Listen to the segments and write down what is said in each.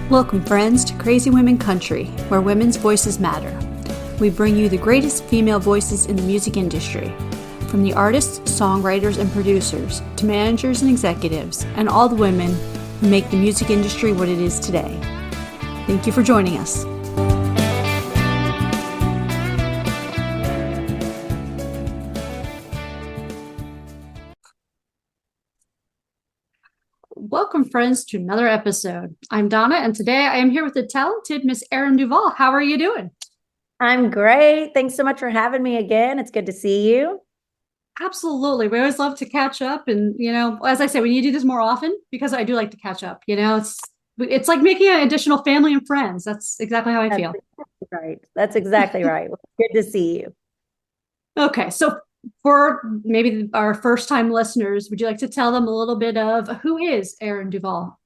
Welcome, friends, to Crazy Women Country, where women's voices matter. We bring you the greatest female voices in the music industry, from the artists, songwriters, and producers, to managers and executives, and all the women who make the music industry what it is today. Thank you for joining us. Welcome, friends, to another episode. I'm Donna, and today I am here with the talented Miss Erin Duvall. How are you doing? I'm great. Thanks so much for having me again. It's good to see you. Absolutely. We always love to catch up. And, as I say, we need to do this more often because I do like to catch up. It's like making an additional family and friends. That's exactly how I feel. Right. That's exactly right. Good to see you. Okay. So for maybe our first time listeners, would you like to tell them a little bit of who is Erin Duvall?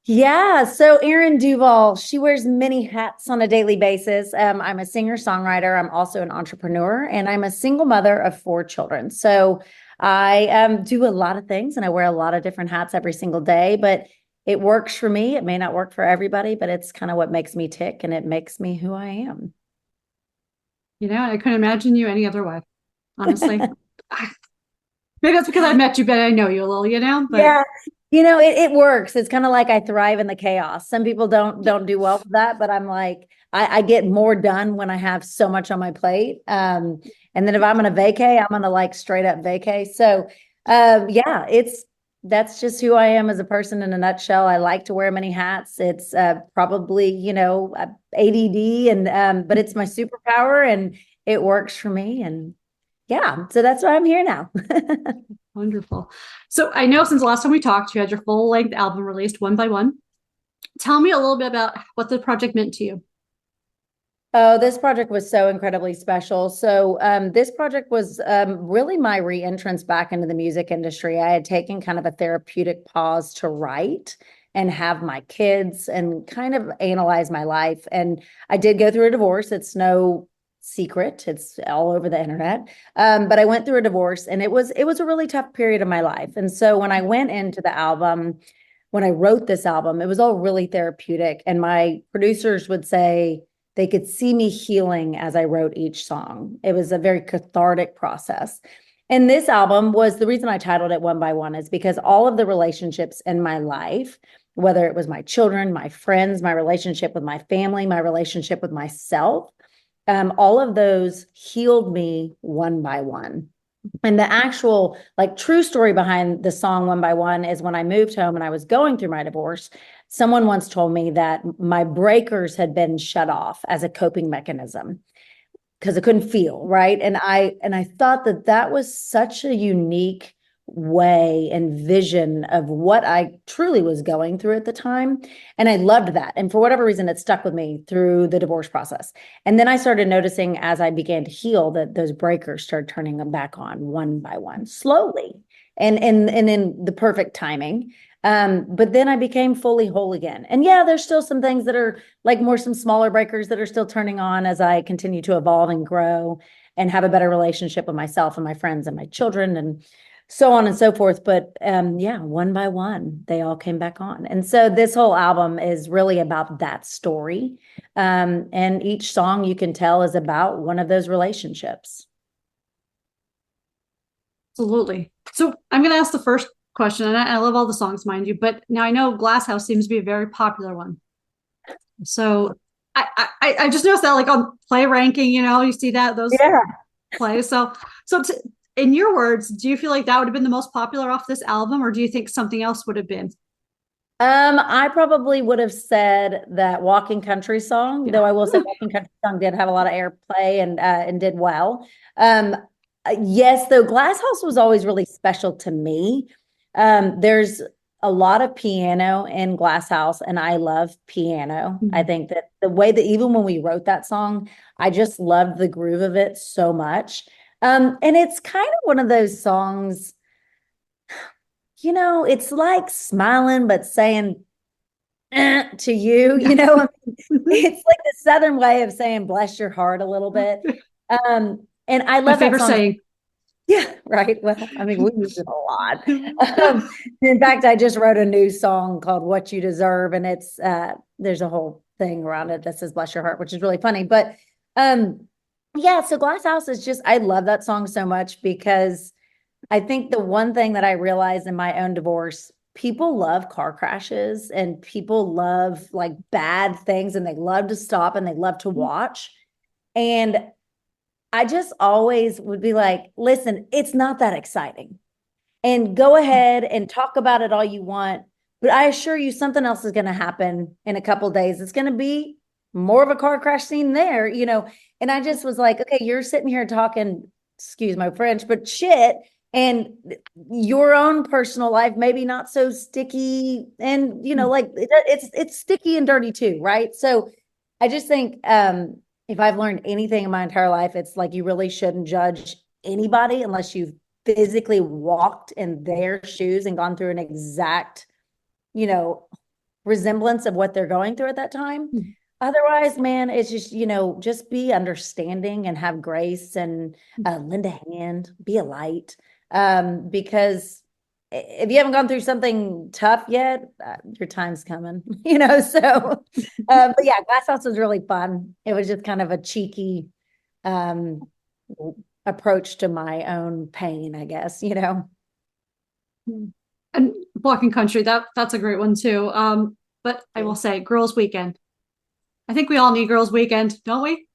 Yeah. So Erin Duvall, she wears many hats on a daily basis. I'm a singer-songwriter. I'm also an entrepreneur, and I'm a single mother of 4 children. So I do a lot of things, and I wear a lot of different hats every single day, but it works for me. It may not work for everybody, but it's kind of what makes me tick, and it makes me who I am. I couldn't imagine you any other way, honestly. Maybe that's because I met you, but I know you a little, but yeah. It works. It's kind of like I thrive in the chaos. Some people don't do well with that, but I'm like, I get more done when I have so much on my plate. And then if I'm going to vacay, I'm going to like straight up vacay. So that's just who I am as a person in a nutshell. I like to wear many hats. It's probably, ADD but it's my superpower and it works for me. And yeah, so that's why I'm here now. Wonderful. So I know since the last time we talked, you had your full-length album released one by one. Tell me a little bit about what the project meant to you. Oh, this project was so incredibly special. So this project was really my re-entrance back into the music industry. I had taken kind of a therapeutic pause to write and have my kids and kind of analyze my life. And I did go through a divorce. It's no secret. It's all over the internet. But I went through a divorce, and it was a really tough period of my life. And so when I went into the album, when I wrote this album, it was all really therapeutic. And my producers would say they could see me healing as I wrote each song. It was a very cathartic process. And this album was the reason I titled it One by One is because all of the relationships in my life, whether it was my children, my friends, my relationship with my family, my relationship with myself, all of those healed me one by one. And the actual true story behind the song One by One is when I moved home and I was going through my divorce, someone once told me that my breakers had been shut off as a coping mechanism because I couldn't feel, right? And I thought that was such a unique way and vision of what I truly was going through at the time. And I loved that. And for whatever reason, it stuck with me through the divorce process. And then I started noticing as I began to heal that those breakers started turning them back on one by one, slowly and in the perfect timing. But then I became fully whole again. And yeah, there's still some things that are some smaller breakers that are still turning on as I continue to evolve and grow and have a better relationship with myself and my friends and my children and so on and so forth. But one by one, they all came back on. And so this whole album is really about that story. And each song you can tell is about one of those relationships. Absolutely. So I'm going to ask the first question, and I love all the songs, mind you, but now I know Glass House seems to be a very popular one. So I just noticed that on play ranking, you see those plays. So in your words, do you feel like that would have been the most popular off this album, or do you think something else would have been? I probably would have said that Walking Country song, though I will say Walking Country song did have a lot of airplay and did well. Yes, though Glass House was always really special to me. There's a lot of piano in Glass House, and I love piano. I think that the way that even when we wrote that song, I just loved the groove of it so much. And it's kind of one of those songs, it's like smiling, but saying to you, it's like the Southern way of saying bless your heart a little bit. And I love my favorite saying. Yeah, right. Well, I mean, we use it a lot. In fact, I just wrote a new song called What You Deserve, and it's there's a whole thing around it that says bless your heart, which is really funny. But um yeah, so Glass House is just I love that song so much because I think the one thing that I realized in my own divorce, people love car crashes and people love like bad things and they love to stop and they love to watch. And I just always would be like, listen, it's not that exciting. And go ahead and talk about it all you want. But I assure you, something else is going to happen in a couple of days. It's going to be more of a car crash scene there, you know. And I just was like, okay, you're sitting here talking, excuse my French, but shit. And your own personal life, maybe not so sticky. And, you know, like it's sticky and dirty too, right? So I just think if I've learned anything in my entire life, it's like you really shouldn't judge anybody unless you've physically walked in their shoes and gone through an exact, you know, resemblance of what they're going through at that time. Otherwise, man, it's just, you know, just be understanding and have grace and lend a hand, be a light. Because if you haven't gone through something tough yet, your time's coming, you know? So, but yeah, Glass House was really fun. It was just kind of a cheeky, um, approach to my own pain, I guess, you know? And Walking Country, that's a great one too. But I will say Girls Weekend. I think we all need Girls Weekend, don't we?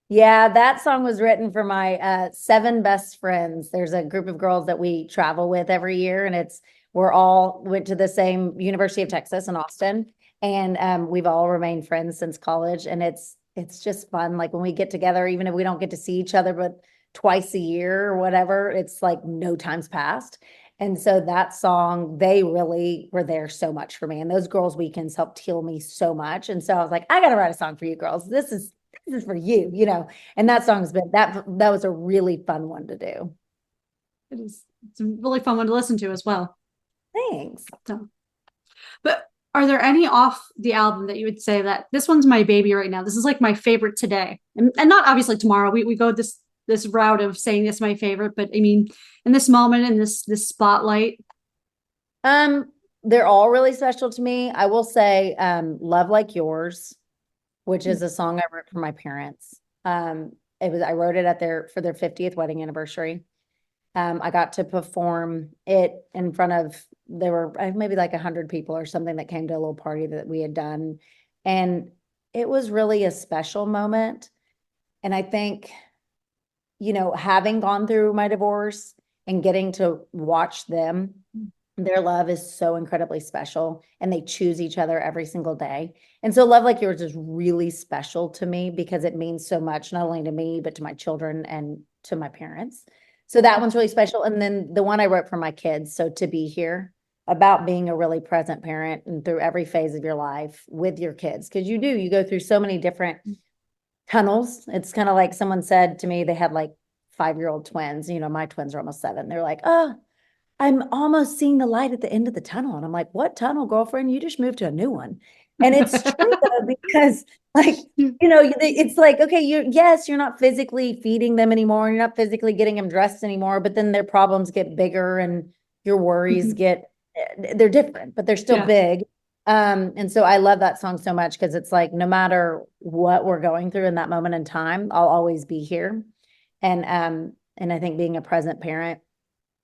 Yeah, that song was written for my 7 best friends. There's a group of girls that we travel with every year, and we're all went to the same University of Texas in Austin, and we've all remained friends since college, and it's just fun. Like when we get together, even if we don't get to see each other, but twice a year or whatever, it's like no time's passed. And so that song, they really were there so much for me. And those girls' weekends helped heal me so much. And so I was like, I got to write a song for you girls. This is for you, you know. And that song's been that was a really fun one to do. It's a really fun one to listen to as well. Thanks. So, but are there any off the album that you would say that this one's my baby right now? This is like my favorite today, and not obviously tomorrow. We go this route of saying this is my favorite, but I mean, in this moment, in this spotlight. They're all really special to me. I will say, Love Like Yours, which is a song I wrote for my parents. I wrote it for their 50th wedding anniversary. I got to perform it in front of, there were maybe like 100 people or something that came to a little party that we had done. And it was really a special moment. And I think, you know, having gone through my divorce and getting to watch them, their love is so incredibly special and they choose each other every single day. And so Love Like Yours is really special to me because it means so much, not only to me, but to my children and to my parents. So that one's really special. And then the one I wrote for my kids, So To Be Here, about being a really present parent and through every phase of your life with your kids. Because you go through so many different tunnels. It's kind of like someone said to me, they had like 5-year-old twins. You know, my twins are almost 7. They're like, oh, I'm almost seeing the light at the end of the tunnel. And I'm like, what tunnel, girlfriend? You just moved to a new one. And it's true though, because like, you know, it's like, okay, you're not physically feeding them anymore. You're not physically getting them dressed anymore, but then their problems get bigger and your worries they're different, but they're still big. And so I love that song so much because it's like, no matter what we're going through in that moment in time, I'll always be here. And I think being a present parent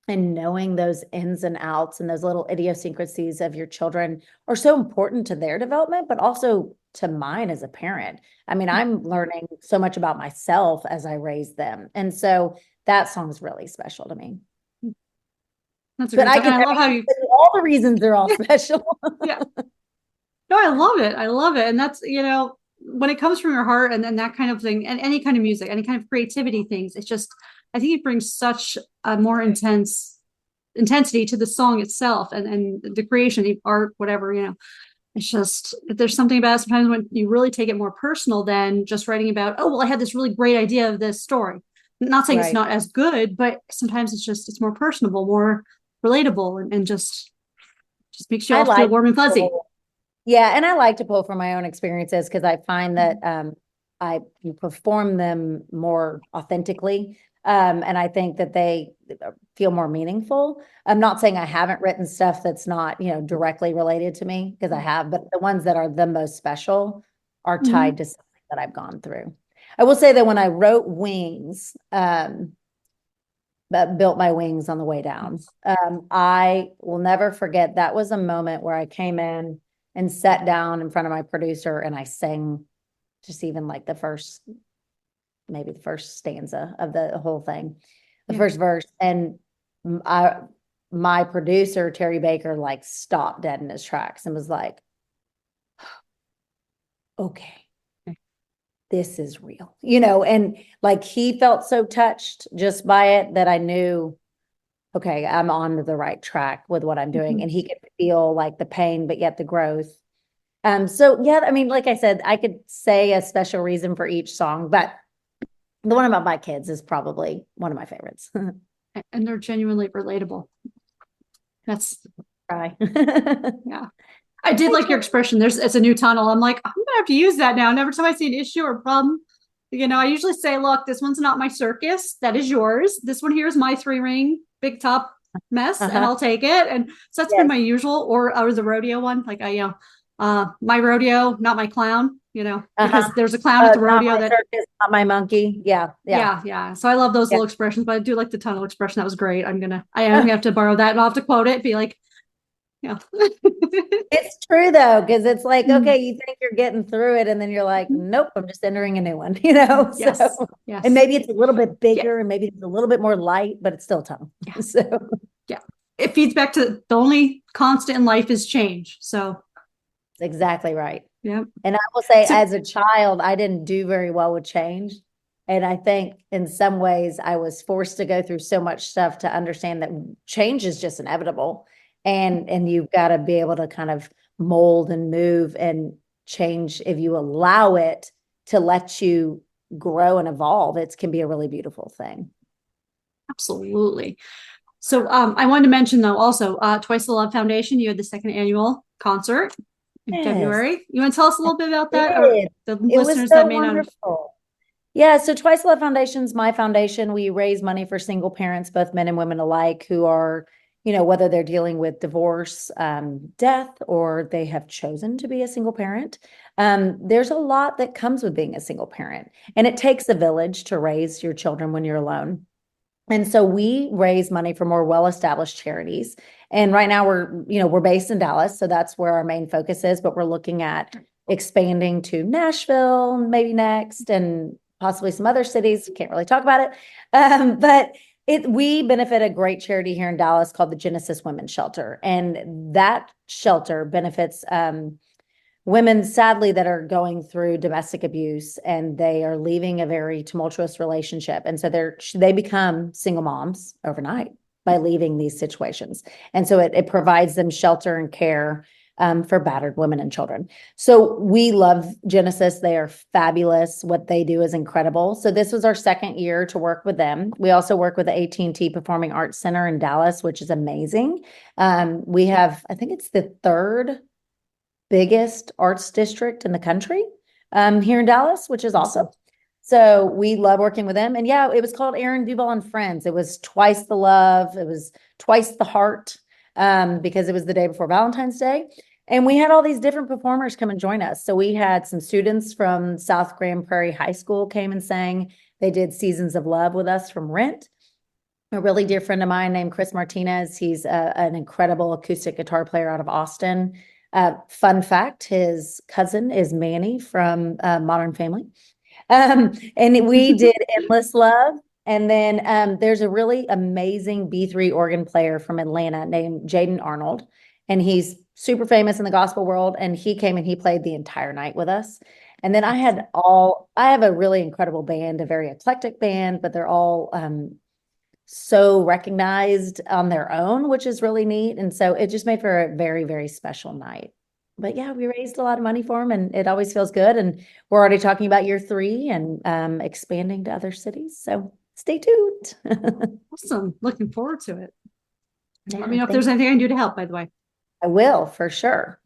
and knowing those ins and outs and those little idiosyncrasies of your children are so important to their development, but also to mine as a parent. I mean, I'm learning so much about myself as I raise them. And so that song's really special to me. That's a great song. I love how you all the reasons they're all special. Yeah. No, I love it. I love it. And that's, you know, when it comes from your heart and that kind of thing, and any kind of music, any kind of creativity things, it's just, I think it brings such a more intensity to the song itself and the creation, the art, whatever, you know. It's just, there's something about it sometimes when you really take it more personal than just writing about, oh, well, I had this really great idea of this story. Not saying it's not as good, but sometimes it's more personable, more relatable, and just makes you all feel warm and fuzzy. Yeah, and I like to pull from my own experiences because I find that I perform them more authentically. And I think that they feel more meaningful. I'm not saying I haven't written stuff that's not, directly related to me, because I have, but the ones that are the most special are Mhm. tied to something that I've gone through. I will say that when I wrote Wings, that built my wings on the way down. I will never forget, that was a moment where I came in and sat down in front of my producer and I sang just even like maybe the first stanza of the whole thing, the Yeah. first verse. And my producer, Terry Baker, like stopped dead in his tracks and was like, okay, this is real, and like he felt so touched just by it that I knew, okay, I'm on the right track with what I'm doing. Mhm. And he could feel like the pain, but yet the growth. So yeah, I mean, like I said, I could say a special reason for each song, but the one about my kids is probably one of my favorites. And they're genuinely relatable. That's Try. yeah. I did I like your try. expression. It's a new tunnel. I'm like, I'm gonna have to use that now. And every time I see an issue or problem, I usually say, look, this one's not my circus. That is yours. This one here is my 3-ring big top mess, and Uh-huh. I'll take it. And so that's been Yes. my usual, or the rodeo one. Like my rodeo, not my clown, because Uh-huh. there's a clown at the Not rodeo my that circus, not my monkey. Yeah. Yeah. yeah, yeah. So I love those Yeah. little expressions, but I do like the tunnel expression. That was great. I am gonna have to borrow that and I'll have to quote it, be like, yeah. It's true though, because it's like, Mm, okay, you think you're getting through it, and then you're like, mhm. nope, I'm just entering a new one, So, Yes, and yes. maybe it's a little bit Yeah, bigger and maybe it's a little bit more light, but it's still tongue. yeah, So, yeah. It feeds back to the only constant in life is change. So exactly right. yeah. And I will say, So as a child, I didn't do very well with change. And I think in some ways I was forced to go through so much stuff to understand that change is just inevitable. And you've got to be able to kind of mold and move and change if you allow it to let you grow and evolve. It can be a really beautiful thing. absolutely. So I wanted to mention though also Twice the Love Foundation, you had the second annual concert in Yes, February. You want to tell us a little bit about that, or it did. the It was listeners so that may not have? wonderful. Yeah, so Twice Love Foundation's my foundation. We raise money for single parents, both men and women alike, who are, whether they're dealing with divorce, death, or they have chosen to be a single parent. There's a lot that comes with being a single parent, and it takes a village to raise your children when you're alone. And so we raise money for more well-established charities. And right now we're based in Dallas, so that's where our main focus is, but we're looking at expanding to Nashville maybe next, and possibly some other cities. Can't really talk about it. But we benefit a great charity here in Dallas called the Genesis Women's Shelter. And that shelter benefits women, sadly, that are going through domestic abuse, and they are leaving a very tumultuous relationship. And so they become single moms overnight by leaving these situations. And so it provides them shelter and care for battered women and children. So we love Genesis. They are fabulous. What they do is incredible. So this was our second year to work with them. We also work with the AT&T Performing Arts Center in Dallas, which is amazing. We have, I think it's the third biggest arts district in the country here in Dallas, which is awesome. So we love working with them. And yeah, it was called Erin Duvall and Friends. It was twice the love. It was twice the heart because it was the day before Valentine's Day. And we had all these different performers come and join us. So we had some students from South Grand Prairie High School came and sang. They did Seasons of Love with us from Rent. A really dear friend of mine named Chris Martinez. He's an incredible acoustic guitar player out of Austin. Fun fact, his cousin is Manny from Modern Family. And we did Endless Love. And then there's a really amazing B3 organ player from Atlanta named Jaden Arnold. And he's super famous in the gospel world. And he came and he played the entire night with us. And then I have a really incredible band, a very eclectic band, but they're all so recognized on their own, which is really neat. And so it just made for a very, very special night. But yeah, we raised a lot of money for them, and it always feels good. And we're already talking about year 3 and expanding to other cities. So stay tuned. Awesome. Looking forward to it. Let me Yeah, know if there's anything I can do to help, by the way. I will for sure.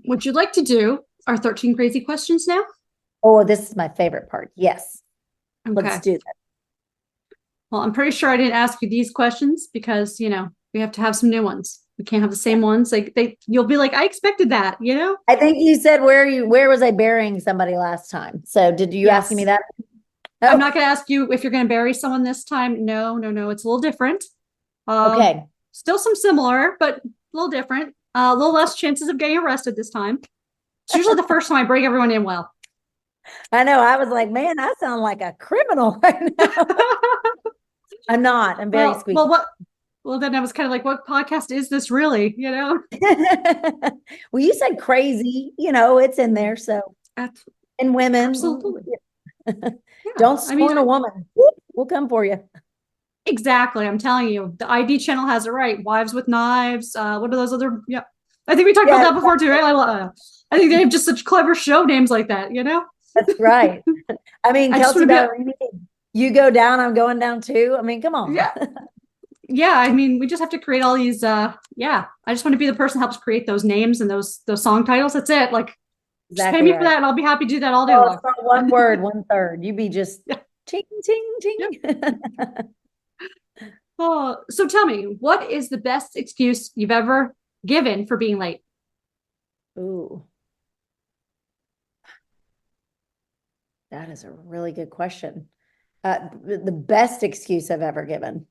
Would you like to do our 13 crazy questions now? Oh, this is my favorite part. Yes, let's Okay. do that. Well, I'm pretty sure I didn't ask you these questions because, we have to have some new ones. We can't have the same ones. Like you'll be like, I expected that. I think you said where was I burying somebody last time? So did you ask me that? I'm not going to ask you if you're going to bury someone this time. No. It's a little different. Okay. Still some similar, but a little different. A little less chances of getting arrested this time. It's usually the first time I bring everyone in well. I know. I was like, man, I sound like a criminal right now. I'm not. I'm very squeaky. Well, then I was kind of like, what podcast is this really? Well, you said crazy, it's in there. So, and women. Absolutely. Don't scorn a woman. We'll come for you. Exactly. I'm telling you, the ID channel has it right. Wives with Knives. What are those other? Yeah. I think we talked about that before too, right? I think they have just such clever show names like that, That's right. I mean, Kelsey Ballerini, you go down, I'm going down too. I mean, come on. Yeah. I mean, we just have to create all these. I just want to be the person who helps create those names and those song titles. That's it. Like, just pay me for that, and I'll be happy to do that all day long. It's not one word, 1/3. You be just ting, ting, ting. Yep. Oh, so tell me, what is the best excuse you've ever given for being late? Ooh. That is a really good question. The best excuse I've ever given.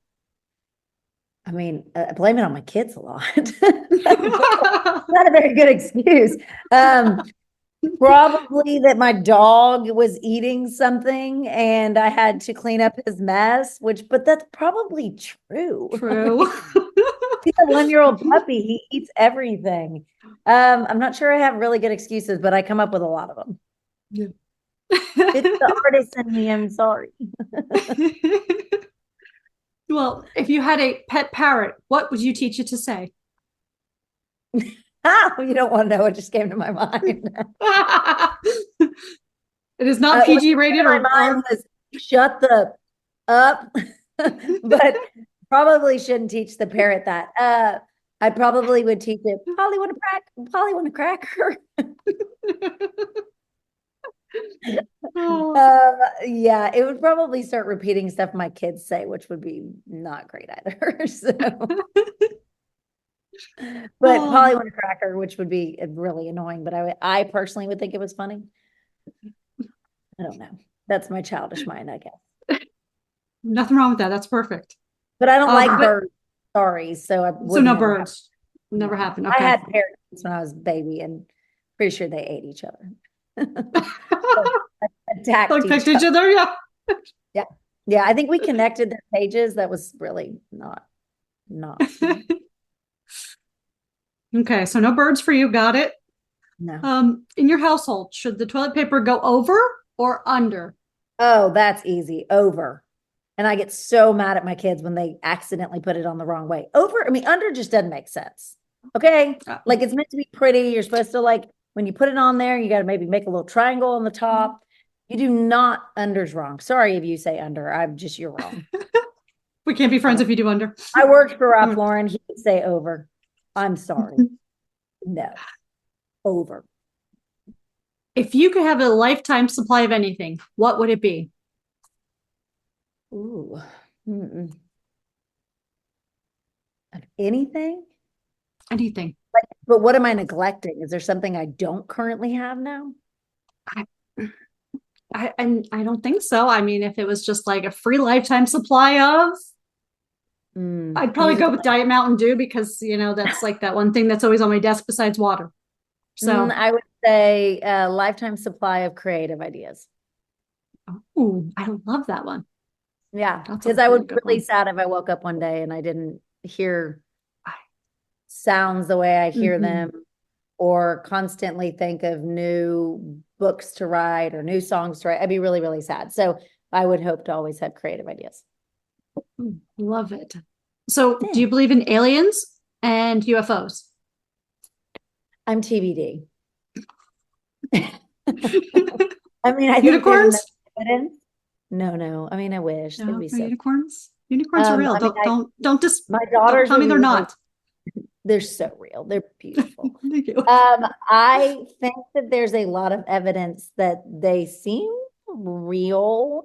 I mean, I blame it on my kids a lot. Not a very good excuse. Probably that my dog was eating something and I had to clean up his mess, but that's probably true. He's a 1-year-old puppy. He eats everything. I'm not sure I have really good excuses, but I come up with a lot of them. Yeah. It's the artist in me. I'm sorry. Well, if you had a pet parrot, what would you teach it to say? You don't want to know what just came to my mind. It is not PG rated or mind was shut the up, but probably shouldn't teach the parrot that. I probably would teach it, Polly want a cracker. Yeah, it would probably start repeating stuff my kids say, which would be not great either. So. But Polly want a cracker, which would be really annoying, but I personally would think it was funny. I don't know. That's my childish mind, I guess. Nothing wrong with that. That's perfect. But I don't like birds. Sorry. So no birds. Never happened. Okay. I had parrots when I was a baby and pretty sure they ate each other. Attacked each other. Yeah. Yeah. I think we connected their pages. That was really not. Okay, so no birds for you. Got it. No. In your household, should the toilet paper go over or under? Oh, that's easy. Over. And I get so mad at my kids when they accidentally put it on the wrong way. Over, I mean, under just doesn't make sense. Okay. Like it's meant to be pretty. You're supposed to when you put it on there, you got to maybe make a little triangle on the top. You do not, under's wrong. Sorry if you say under. You're wrong. We can't be friends if you do under. I worked for Ralph Lauren. He would say over. I'm sorry. No. Over. If you could have a lifetime supply of anything, what would it be? Ooh. Of anything? Anything. But what am I neglecting? Is there something I don't currently have now? I don't think so. I mean, if it was just like a free lifetime supply of, I'd probably go with Diet Mountain Dew because, that's like that one thing that's always on my desk besides water. So I would say a lifetime supply of creative ideas. Oh, I love that one. Yeah, because I would be really sad if I woke up one day and I didn't hear sounds the way I hear them, or constantly think of new books to write or new songs to write. I'd be really, really sad. So I would hope to always have creative ideas. Love it. So do you believe in aliens and UFOs? I'm TBD. I mean, I think unicorns? No. I mean, I wish. No, be so unicorns. Unicorns are real. Don't just my daughters tell me they're not. They're so real. They're beautiful. Thank you. I think that there's a lot of evidence that they seem real.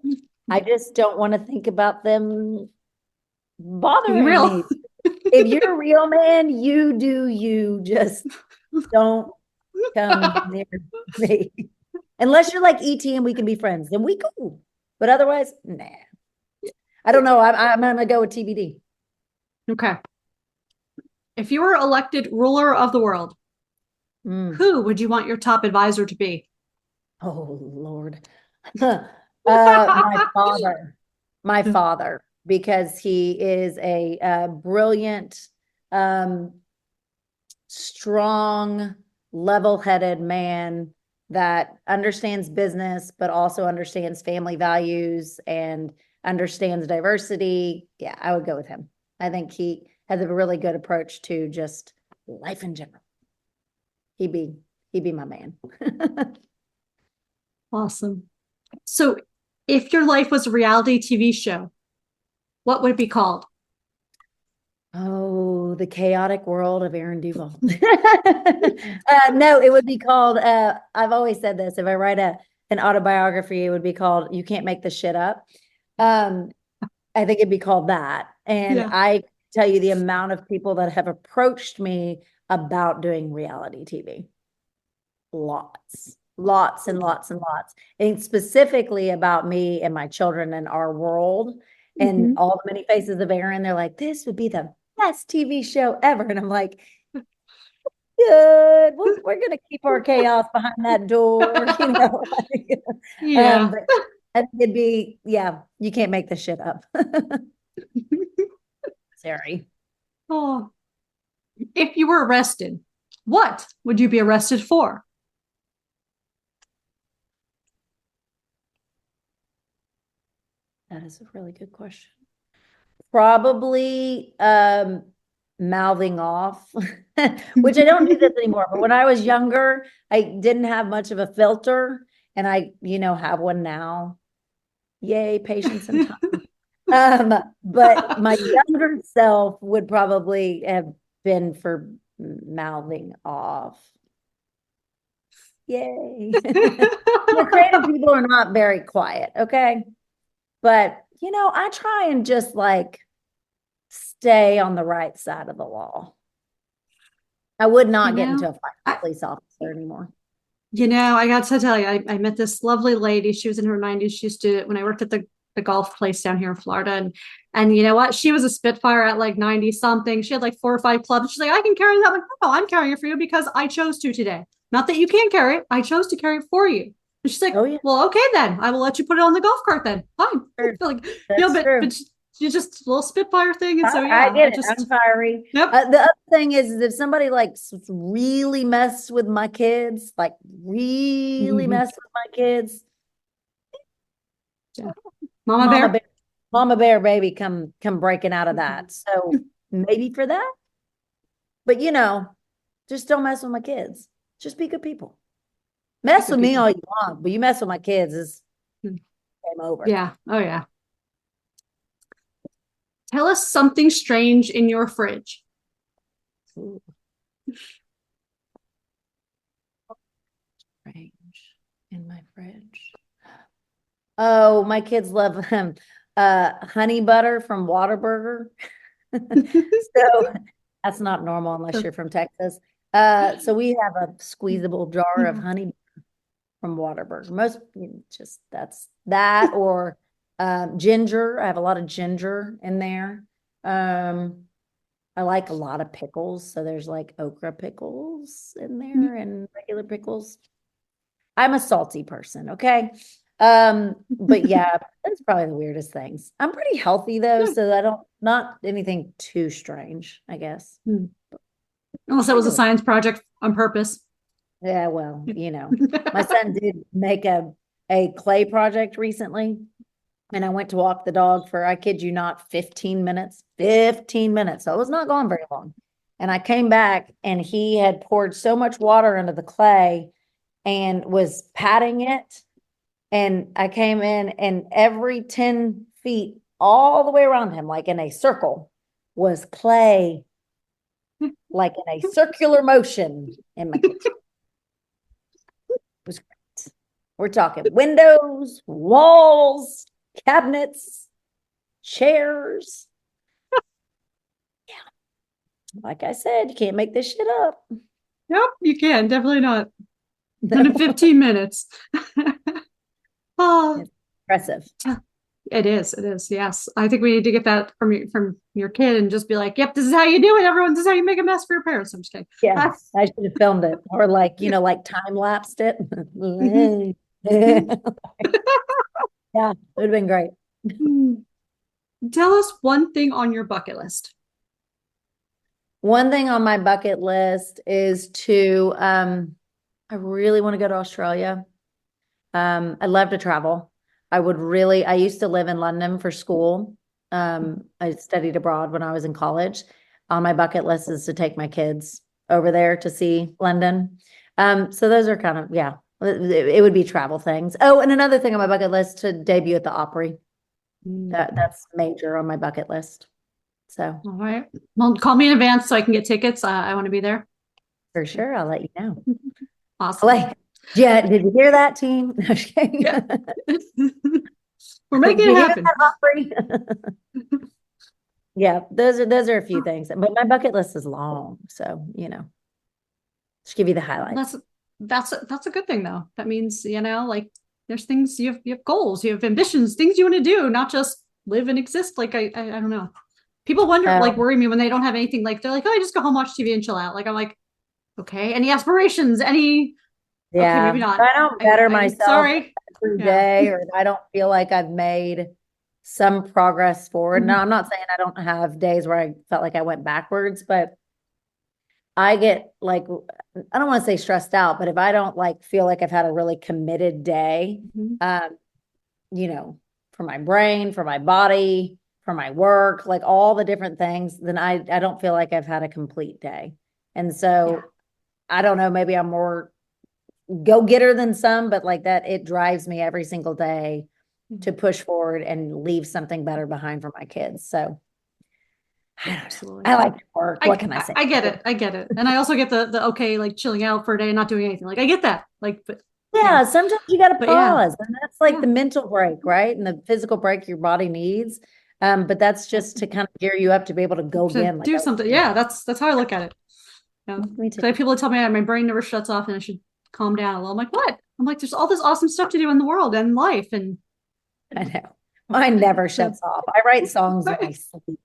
I just don't want to think about them Being bothering real. me. If you're a real man, you do you. Just don't come near me. Unless you're like ET and we can be friends, then we cool. But otherwise, nah. I don't know. I'm gonna go with TBD. Okay. If you were elected ruler of the world, who would you want your top advisor to be? Oh Lord. My father, because he is a brilliant, strong, level-headed man that understands business, but also understands family values and understands diversity. Yeah, I would go with him. I think he has a really good approach to just life in general. He'd be my man. Awesome. So, if your life was a reality TV show, what would it be called? Oh, the chaotic world of Erin Duvall. No, it would be called, I've always said this, if I write an autobiography, it would be called You Can't Make This Shit Up. I think it'd be called that. And Yeah. I tell you the amount of people that have approached me about doing reality TV. Lots and lots and lots. And specifically about me and my children and our world and all the many faces of Erin. They're like, this would be the best TV show ever. And I'm like, good. We're going to keep our chaos behind that door, you know. Yeah. But I think it'd be, yeah, you can't make this shit up. Sorry. Oh, if you were arrested, what would you be arrested for? That is a really good question. Probably mouthing off, which I don't do this anymore. But when I was younger, I didn't have much of a filter, and I, have one now. Yay, patience and time. But my younger self would probably have been for mouthing off. Yay. The creative people are not very quiet, okay? But I try and just like stay on the right side of the law. I would not get into a fight with a police officer anymore. I got to tell you, I met this lovely lady. She was in her 90s. She used to, when I worked at the golf place down here in Florida. And you know what? She was a Spitfire at like 90 something. She had like 4 or 5 clubs. She's like, I can carry that. I'm like, no, I'm carrying it for you because I chose to today. Not that you can't carry it. I chose to carry it for you. And she's like, Oh, yeah. well, okay, then I will let you put it on the golf cart then. Fine. Sure. Like, That's true. but she's just a little Spitfire thing. And so, I get it. I'm fiery. Yep. The other thing is if somebody like really mess with my kids, like really mess with my kids, yeah. Mama bear baby come breaking out of that. So maybe for that, but just don't mess with my kids. Just be good people. Mess with me all you want, but you mess with my kids, is game over. Yeah. Oh yeah. Tell us something strange in your fridge. Ooh. Strange in my fridge. Oh, my kids love honey butter from Whataburger. So that's not normal unless you're from Texas. So we have a squeezable jar of honey from Whataburger. Most just that's that or ginger. I have a lot of ginger in there. I like a lot of pickles. So there's like okra pickles in there and regular pickles. I'm a salty person, okay? But yeah, that's probably the weirdest things. I'm pretty healthy though, so not anything too strange, I guess. Unless that was a science project on purpose. Yeah, well, my son did make a clay project recently, and I went to walk the dog for, I kid you not, 15 minutes. 15 minutes. So it was not gone very long. And I came back and he had poured so much water into the clay and was patting it. And I came in and every 10 feet, all the way around him, like in a circle, was clay, like in a circular motion in my kitchen. It was great. We're talking windows, walls, cabinets, chairs. Yeah. Like I said, you can't make this shit up. Yep, you can. Definitely not. No. And in 15 minutes. Oh, It's impressive. it is. It is. Yes. I think we need to get that from your kid and just be like, yep, this is how you do it. Everyone, this is how you make a mess for your parents. I'm just kidding. Yeah, I should have filmed it or like, like time lapsed it. Yeah, it would have been great. Tell us one thing on your bucket list. One thing on my bucket list is I really want to go to Australia. I love to travel. I used to live in London for school. I studied abroad when I was in college. On my bucket list is to take my kids over there to see London. So those are kind of, yeah, it would be travel things. Oh, and another thing on my bucket list to debut at the Opry. That's major on my bucket list. So, all right. Well, call me in advance so I can get tickets. I want to be there. for sure, I'll let you know. Awesome. Like, yeah, did you hear that, team? Yeah. We're making it happen. Yeah, those are a few things, but my bucket list is long, so just give you the highlights. That's a good thing though. That means like there's things you have goals, you have ambitions, things you want to do, not just live and exist. Like I don't know. People worry me when they don't have anything. Like they're like, oh, I just go home, watch TV, and chill out. Like I'm like, okay, any aspirations? Any? Yeah, okay, maybe not. If I don't better myself every day, or if I don't feel like I've made some progress forward. Now, I'm not saying I don't have days where I felt like I went backwards, but I get like, I don't want to say stressed out, but if I don't feel like I've had a really committed day, for my brain, for my body, for my work, like all the different things, then I don't feel like I've had a complete day. And so I don't know, maybe I'm more go-getter than some, but like that, it drives me every single day to push forward and leave something better behind for my kids. So absolutely, I like to work. What can I say? I get it. And I also get the okay, like chilling out for a day and not doing anything. Like I get that. Like, but sometimes you got to pause, and that's like the mental break, right? And the physical break your body needs. But that's just to kind of gear you up to be able to go again. Do something. Yeah, that's how I look at it. Me too. I have people tell me my brain never shuts off and I should calm down a little. I'm like, what? I'm like, there's all this awesome stuff to do in the world and life. And I know. Mine never shuts off. I write songs in my sleep.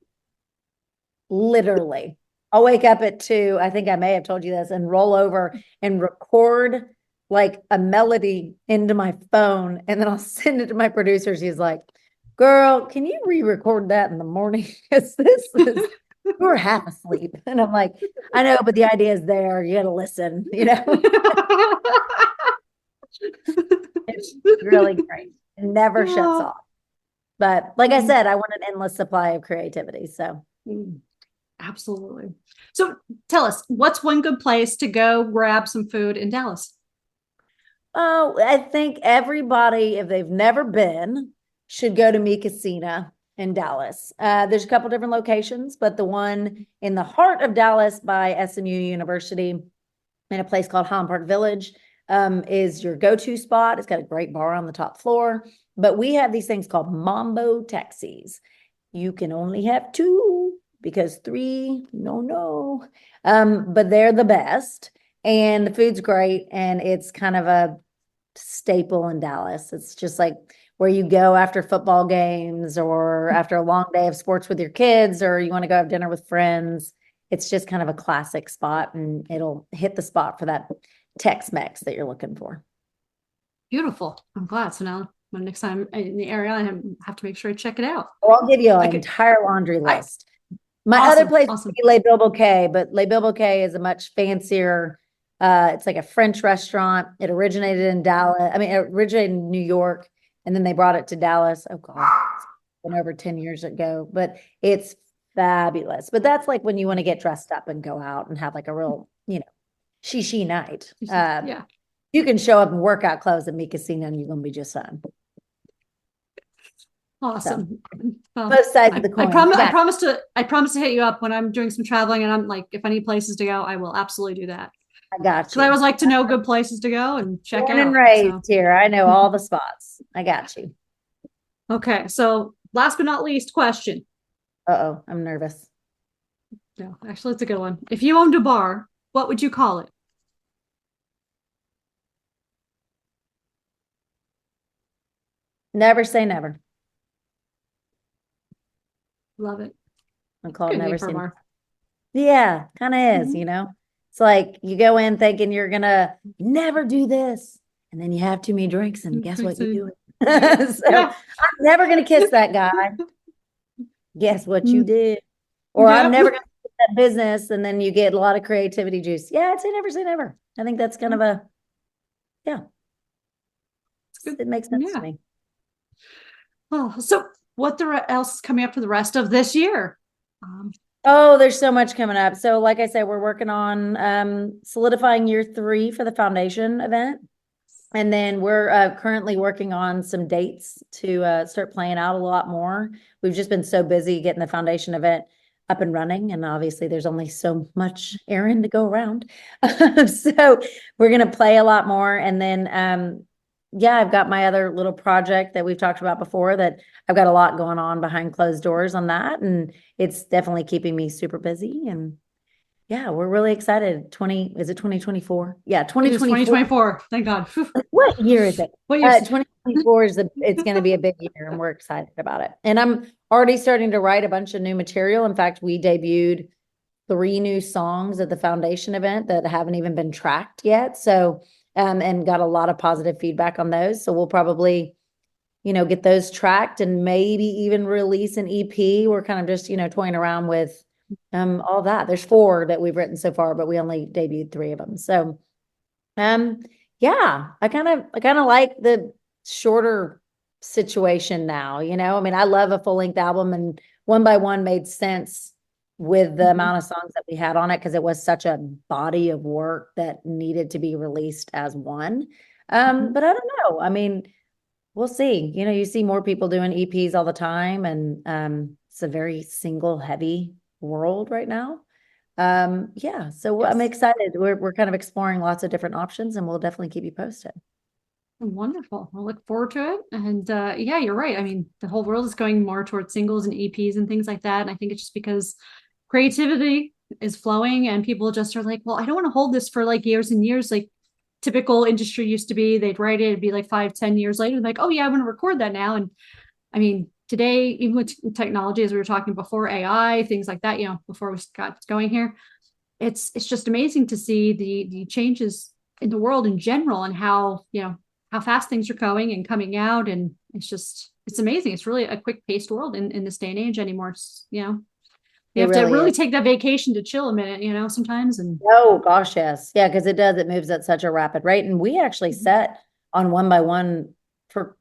Literally. I'll wake up at 2. I think I may have told you this, and roll over and record like a melody into my phone. And then I'll send it to my producers. He's like, girl, can you re-record that in the morning? Because we're half asleep. And I'm like, I know, but the idea is there. You got to listen, It's really great. It never shuts off. But like I said, I want an endless supply of creativity. So absolutely. So tell us, what's one good place to go grab some food in Dallas? Oh, I think everybody, if they've never been, should go to Mi Casina in Dallas. There's a couple different locations, but the one in the heart of Dallas by SMU University in a place called Highland Park Village is your go-to spot. It's got a great bar on the top floor, but we have these things called Mambo Taxis. You can only have 2 because 3, no. But they're the best, and the food's great, and it's kind of a staple in Dallas. It's just like where you go after football games or after a long day of sports with your kids, or you want to go have dinner with friends. It's just kind of a classic spot, and it'll hit the spot for that Tex-Mex that you're looking for. Beautiful. I'm glad. So now when next time in the area, I have to make sure I check it out. Well, I'll give you an entire laundry list. My other place would be Les Bilbo Quai, but Les Bilbo Quai is a much fancier, it's like a French restaurant. It originated in Dallas. I mean, it originated in New York, and then they brought it to Dallas. Oh God, it's been over 10 years ago, but it's fabulous. But that's like when you want to get dressed up and go out and have like a real, she night. You can show up in workout clothes at Mi Casina and you're going to be just fine. Awesome. So, both sides of the coin. I promise to hit you up when I'm doing some traveling, and I'm like, if I need places to go, I will absolutely do that. I got you. Because I always like to know good places to go and check out. Born and raised here. I know all the spots. I got you. Okay, so last but not least question. Uh-oh, I'm nervous. No, actually, it's a good one. If you owned a bar, what would you call it? Never say never. Love it. I call it Good name never for a say never. bar. Yeah, kind of is, Mhm. It's like you go in thinking you're gonna never do this, and then you have too many drinks, and guess what you do? So Yeah. I'm never gonna kiss that guy. Guess what you Mm, did? Or I'm yep. never gonna do that business, and then you get a lot of creativity juice. Yeah, I'd say never. I think that's kind of a yeah, It's good. it makes sense to Yeah. me. Oh, so what else is coming up for the rest of this year? Um, Oh, there's so much coming up. So, like I said, we're working on solidifying year 3 for the foundation event. And then we're currently working on some dates to start playing out a lot more. We've just been so busy getting the foundation event up and running. And obviously, there's only so much Erin to go around. So we're going to play a lot more. And then, yeah, I've got my other little project that we've talked about before that I've got a lot going on behind closed doors on that. And it's definitely keeping me super busy. And yeah, we're really excited. Is it 2024? Yeah, it is 2024. 2024. Thank God. What year is it? What year? 2024 it's going to be a big year and we're excited about it. And I'm already starting to write a bunch of new material. In fact, we debuted 3 new songs at the foundation event that haven't even been tracked yet. So, and got a lot of positive feedback on those. So we'll probably, get those tracked and maybe even release an EP. We're kind of just, toying around with all that. There's 4 that we've written so far, but we only debuted 3 of them. So um, yeah, I kind of like the shorter situation now, I mean, I love a full-length album and One by One made sense with the Mhm. amount of songs that we had on it because it was such a body of work that needed to be released as one. Mhm. But I don't know. I mean, we'll see. You see more people doing EPs all the time and it's a very single heavy world right now. Yeah, so I'm Yes. excited. We're kind of exploring lots of different options and we'll definitely keep you posted. Wonderful. I'll look forward to it. And yeah, you're right. I mean, the whole world is going more towards singles and EPs and things like that. And I think it's just because creativity is flowing and people just are like, well, I don't want to hold this for like years and years. Like typical industry used to be, they'd write it, it'd be like 5, 10 years later, like, oh yeah, I want to record that now. And I mean, today, even with technology, as we were talking before, AI, things like that, before we got going here, it's just amazing to see the changes in the world in general and how fast things are going and coming out. And it's amazing. It's really a quick paced world in this day and age anymore. You It have to really really is. take that vacation to chill a minute, sometimes. And Oh gosh, yes. Yeah, because it does. It moves at such a rapid rate. And we actually set on One by One for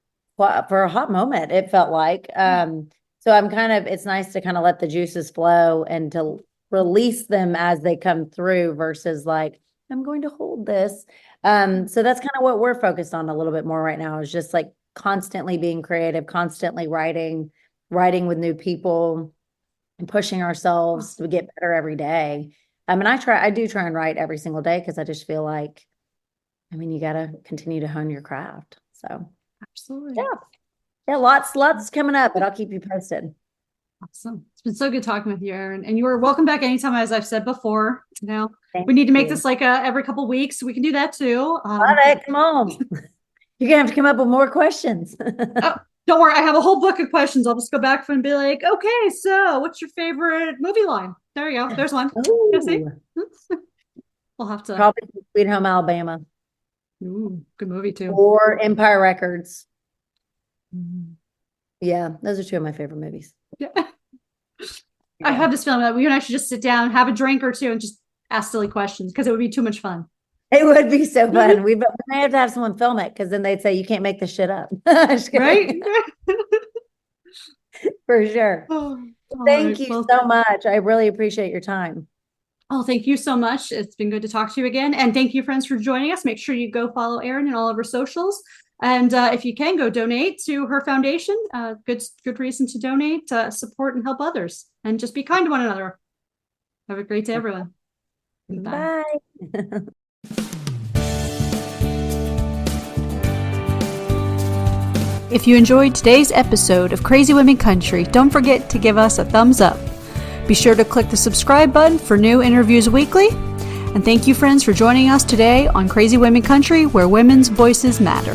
for a hot moment, it felt like. So it's nice to kind of let the juices flow and to release them as they come through versus like, I'm going to hold this. So that's kind of what we're focused on a little bit more right now is just like constantly being creative, constantly writing with new people and pushing ourselves to get better every day. I mean, I do try and write every single day because I just feel like, I mean, you got to continue to hone your craft. So, yeah, absolutely. yeah, lots coming up, but I'll keep you posted. Awesome. It's been so good talking with you, Erin. And you are welcome back anytime, as I've said before. Thank We need to make you. this like every couple of weeks. So we can do that too. All right, come on. You're gonna have to come up with more questions. Oh, don't worry. I have a whole book of questions. I'll just go back and be like, okay, so what's your favorite movie line? There you go. There's one. Yeah, see? Ooh, We'll have to. probably Sweet Home Alabama Ooh, good movie too. or Empire Records. Mm. Yeah, those are 2 of my favorite movies. Yeah. I Yeah. have this feeling that we and I should just sit down, have a drink or two, and just ask silly questions because it would be too much fun. It would be so fun. We may have to have someone film it because then they'd say you can't make this shit up. Just Right? kidding. For sure. Oh, all Thank right. you Well, so much. I really appreciate your time. oh, thank you so much. It's been good to talk to you again. And thank you, friends, for joining us. Make sure you go follow Erin and all of her socials. And if you can, go donate to her foundation. Good reason to donate, support, and help others. And just be kind to one another. Have a great day, everyone. Bye. Bye. If you enjoyed today's episode of Crazy Women Country, don't forget to give us a thumbs up. Be sure to click the subscribe button for new interviews weekly. And thank you, friends, for joining us today on Crazy Women Country, where women's voices matter.